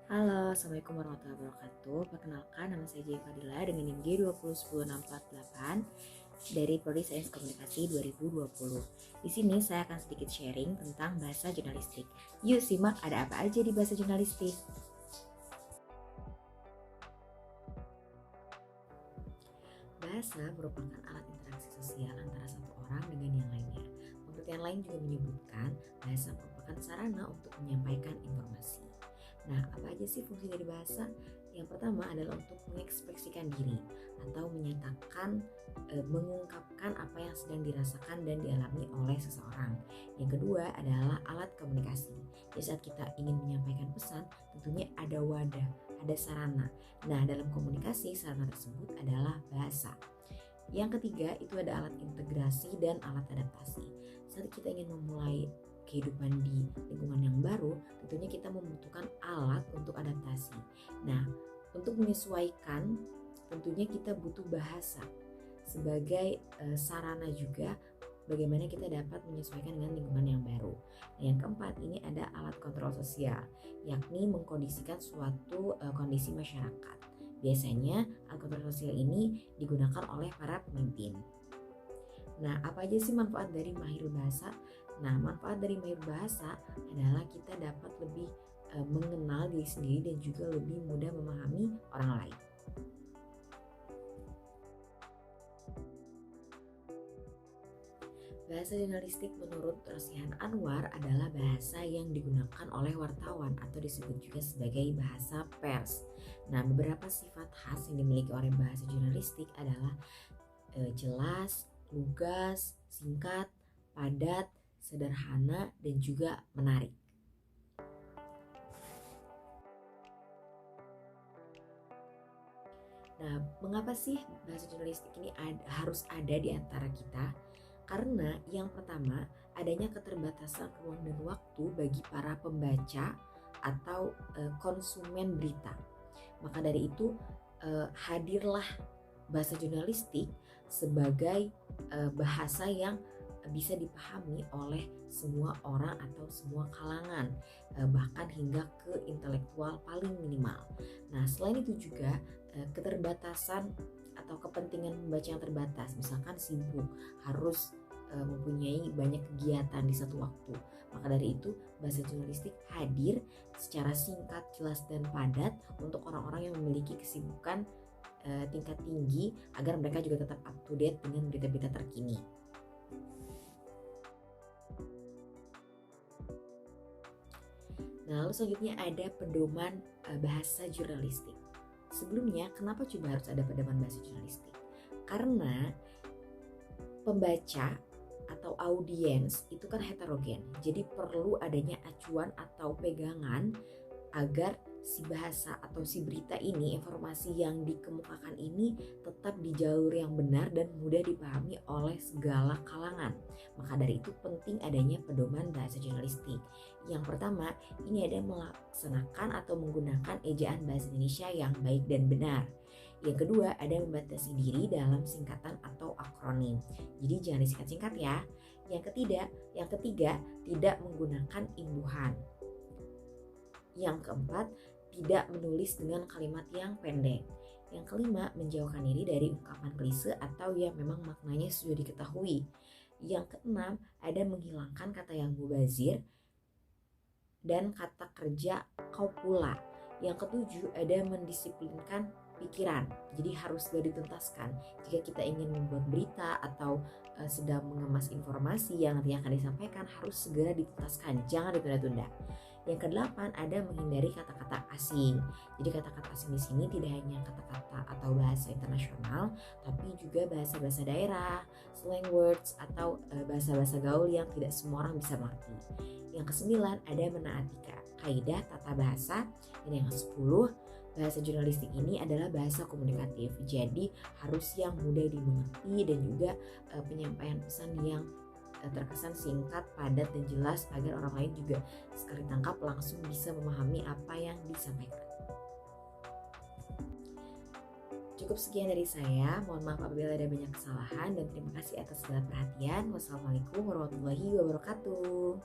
Halo, Assalamualaikum warahmatullahi wabarakatuh. Perkenalkan, nama saya Jaya Fadila dengan NIM G2010648 dari Prodi Sains Komunikasi 2020. Di sini saya akan sedikit sharing tentang bahasa jurnalistik. Yuk simak ada apa aja di bahasa jurnalistik. Bahasa merupakan alat interaksi sosial antara satu orang dengan yang lainnya. Pengertian lain juga menyebutkan bahasa merupakan sarana untuk menyampaikan informasi. Nah, apa aja sih fungsi dari bahasa? Yang pertama adalah untuk mengekspresikan diri atau menyatakan, mengungkapkan apa yang sedang dirasakan dan dialami oleh seseorang. Yang kedua adalah alat komunikasi. Jadi saat kita ingin menyampaikan pesan, tentunya ada wadah, ada sarana. Nah, dalam komunikasi sarana tersebut adalah bahasa. Yang ketiga itu ada alat integrasi dan alat adaptasi. Saat kita ingin memulai kehidupan di lingkungan yang baru, tentunya kita membutuhkan alat untuk adaptasi. Nah, untuk menyesuaikan tentunya kita butuh bahasa sebagai sarana juga bagaimana kita dapat menyesuaikan dengan lingkungan yang baru. Nah, yang keempat ini ada alat kontrol sosial, yakni mengkondisikan suatu kondisi masyarakat. Biasanya alat kontrol sosial ini digunakan oleh para pemimpin. Nah, apa aja sih manfaat dari mahir bahasa? Nah, manfaat dari mahir bahasa adalah kita dapat lebih mengenal diri sendiri dan juga lebih mudah memahami orang lain. Bahasa jurnalistik menurut Rosihan Anwar adalah bahasa yang digunakan oleh wartawan atau disebut juga sebagai bahasa pers. Nah, beberapa sifat khas yang dimiliki oleh bahasa jurnalistik adalah jelas, lugas, singkat, padat, sederhana, dan juga menarik. Nah, mengapa sih bahasa jurnalistik ini harus ada di antara kita? Karena yang pertama, adanya keterbatasan ruang dan waktu bagi para pembaca atau konsumen berita. Maka dari itu, hadirlah bahasa jurnalistik sebagai bahasa yang bisa dipahami oleh semua orang atau semua kalangan, bahkan hingga ke intelektual paling minimal. Nah, selain itu juga keterbatasan atau kepentingan membaca yang terbatas, misalkan sibuk, harus mempunyai banyak kegiatan di satu waktu. Maka dari itu bahasa jurnalistik hadir secara singkat, jelas, dan padat untuk orang-orang yang memiliki kesibukan tingkat tinggi agar mereka juga tetap up to date dengan berita-berita terkini. Nah, lalu selanjutnya ada pedoman bahasa jurnalistik. Sebelumnya, kenapa coba harus ada pedoman bahasa jurnalistik? Karena pembaca atau audiens itu kan heterogen. Jadi perlu adanya acuan atau pegangan agar si bahasa atau si berita ini, informasi yang dikemukakan ini tetap di jalur yang benar dan mudah dipahami oleh segala kalangan. Maka dari itu penting adanya pedoman bahasa jurnalistik. Yang pertama, ini ada melaksanakan atau menggunakan ejaan bahasa Indonesia yang baik dan benar. Yang kedua, ada membatasi diri dalam singkatan atau akronim. Jadi jangan disingkat-singkat ya. Yang ketiga, tidak menggunakan imbuhan. Yang keempat, tidak menulis dengan kalimat yang pendek. Yang kelima, menjauhkan diri dari ungkapan klise atau yang memang maknanya sudah diketahui. Yang keenam, ada menghilangkan kata yang mubazir dan kata kerja kopula. Yang ketujuh, ada mendisiplinkan pikiran. Jadi harus segera dituntaskan. Jika kita ingin membuat berita atau sedang mengemas informasi yang nanti akan disampaikan, harus segera dituntaskan, jangan ditunda-tunda. Yang kedelapan, ada menghindari kata-kata asing. Jadi kata-kata asing di sini tidak hanya kata-kata atau bahasa internasional, tapi juga bahasa-bahasa daerah, slang words atau bahasa-bahasa gaul yang tidak semua orang bisa mengerti. Yang kesembilan, ada menaati kaidah tata bahasa. Dan yang kesepuluh, bahasa jurnalistik ini adalah bahasa komunikatif. Jadi harus yang mudah dimengerti dan juga penyampaian pesan yang terkesan singkat, padat, dan jelas agar orang lain juga sekali tangkap langsung bisa memahami apa yang disampaikan. Cukup sekian dari saya, mohon maaf apabila ada banyak kesalahan dan terima kasih atas segala perhatian. Wassalamualaikum warahmatullahi wabarakatuh.